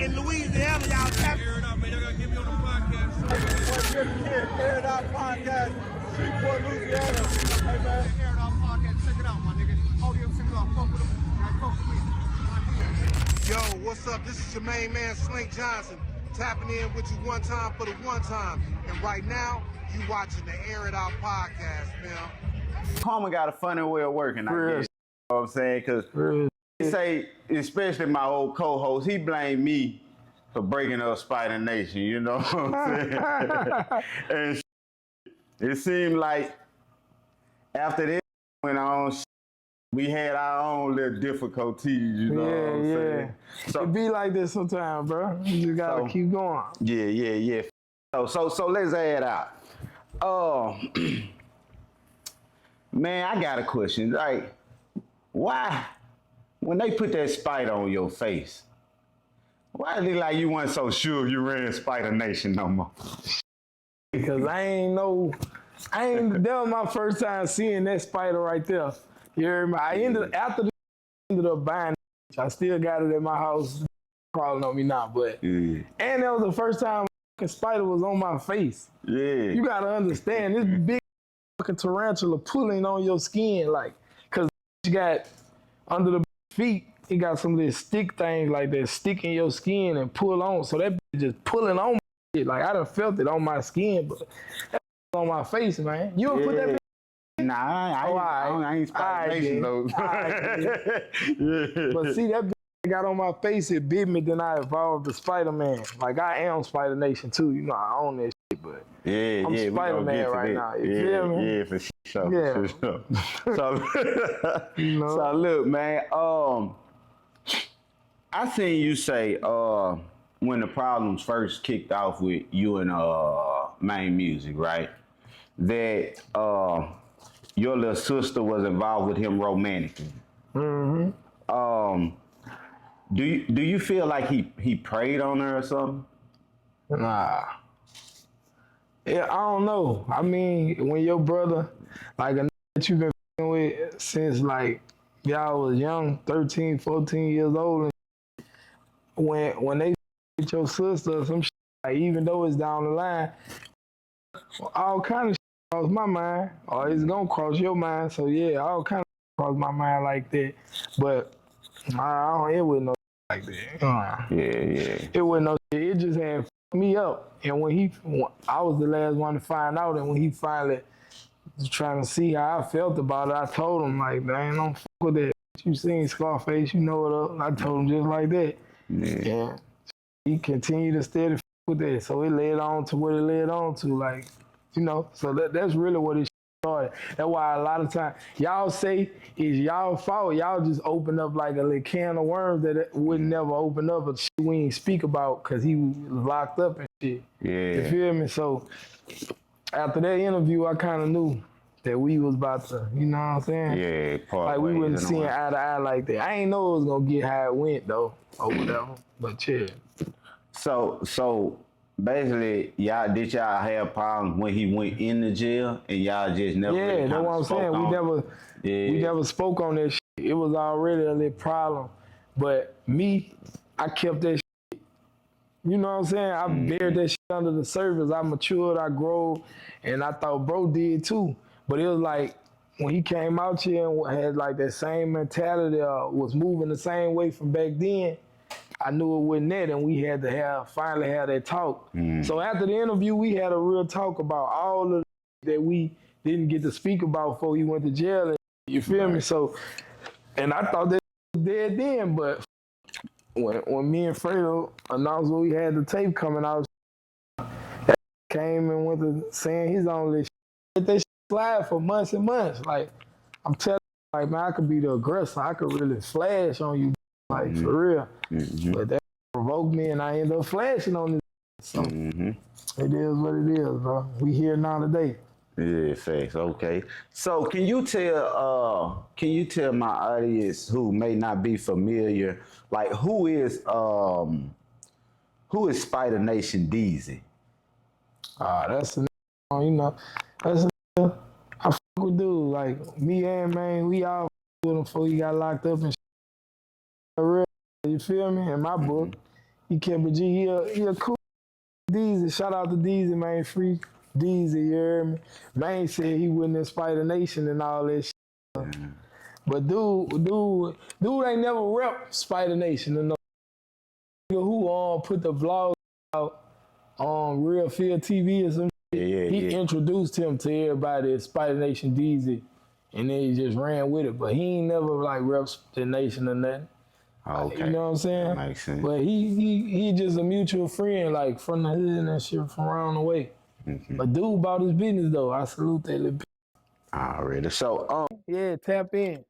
in Louisiana, y'all tap. Air it out, man. Y'all gotta get me on the podcast. Air it out podcast, Shreveport, Louisiana. Hey man, Air it out podcast. Check it out, my nigga. Oh, yeah, check it out. Fuck with him. Right, fuck with me. Yo, what's up? This is your main man, Slink Johnson, tapping in with you one time for the one time. And right now, you watching the Air It Out podcast, man. Karma got a funny way of working, I guess. You know what I'm saying? Because they say, especially my old co-host, he blamed me for breaking up Spider Nation, you know what I'm saying? And it seemed like after this went on, we had our own little difficulties, you know what I'm saying? So, it be like this sometimes, bro. You just gotta keep going. Yeah. So let's add out. Man, I got a question. Like, why, when they put that spider on your face, why is it like you weren't so sure you ran Spider Nation no more? Because that was my first time seeing that spider right there. You heard me? After ended up buying it, I still got it at my house, crawling on me now, but, and that was the first time a spider was on my face. Yeah. You gotta understand, this big fucking tarantula pulling on your skin, like, cause you got under the feet, it got some of these stick things like that stick in your skin and pull on. So that just pulling on my shit. Like I done felt it on my skin, but that on my face, man. You don't put that. Nah, I ain't Spider Nation though. But see, that got on my face, it bit me, then I evolved to Spider-Man. Like I am Spider Nation too, you know, I own that shit, but I'm Spider-Man right now. You feel me? Yeah, for sure. Yeah. For sure. So look, man, I seen you say when the problems first kicked off with you and Main Music, right? That your little sister was involved with him romantically. Do you feel like he preyed on her or something? Nah. Yeah, I don't know. I mean, when your brother, like a nigga that you've been with since like y'all was young, 13, 14 years old, and when they with your sister or some shit, like even though it's down the line, all kind of shit cross my mind, or it's gonna cross your mind. So yeah, all kind of cross my mind like that. But I don't, it wasn't no like that. Yeah. It wasn't no shit. It just had fucked me up. And when I was the last one to find out, and when he finally was trying to see how I felt about it, I told him like, man, don't fuck with that. You seen Scarface, you know it up. I told him just like that. Yeah. He continued to steady fuck with that. So it led on to what it led on to, like, you know. So that's really what it started. That's why a lot of times y'all say it's y'all fault. Y'all just open up like a little can of worms that it would never open up, but shit we ain't speak about because he was locked up and shit. Yeah. You feel me? So after that interview, I kind of knew that we was about to, you know what I'm saying? Yeah, like we wasn't seeing eye to eye like that. I ain't know it was gonna get how it went though, or whatever. But yeah. So basically, did y'all have problems when he went in the jail, and y'all just never? Yeah, that's what I'm saying. We never spoke on that shit. It was already a little problem, but me, I kept that shit. You know what I'm saying? I buried that shit under the surface. I matured, I grew, and I thought bro did too. But it was like when he came out here and had like that same mentality, was moving the same way from back then. I knew it wasn't that, and we had to finally have that talk. So after the interview, we had a real talk about all of that we didn't get to speak about before he went to jail. And, you feel me? So, and I thought that was dead then, but when me and Fredo announced we had the tape coming out, that came and went to saying his own little shit. Let that shit slide for months and months. Like, I'm telling you, like, man, I could be the aggressor. I could really flash on you. Like, for real. But that provoked me, and I ended up flashing on this. So, it is what it is, bro. We here now today. Yeah, facts. Okay. So, can you tell my audience who may not be familiar, like, who is Spider Nation Deezy? That's a, you know, that's a, I fuck with dude. Like, me and man, we all with him before he got locked up and shit. Real, you feel me? In my book, He kept it G. He a cool Deezy. Shout out to Deezy, man. Free Deezy, you hear me? Man said he wasn't in Spider Nation and all that shit. But dude ain't never rep Spider Nation. You know? Who put the vlog out on Real Field TV or some shit. He introduced him to everybody at Spider Nation Deezy. And then he just ran with it. But he ain't never like reps the nation or nothing. Okay. You know what I'm saying? That makes sense. But he just a mutual friend, like from the hood and that shit from around the way. But dude bought his business though. I salute that little bitch. Already. So yeah, tap in.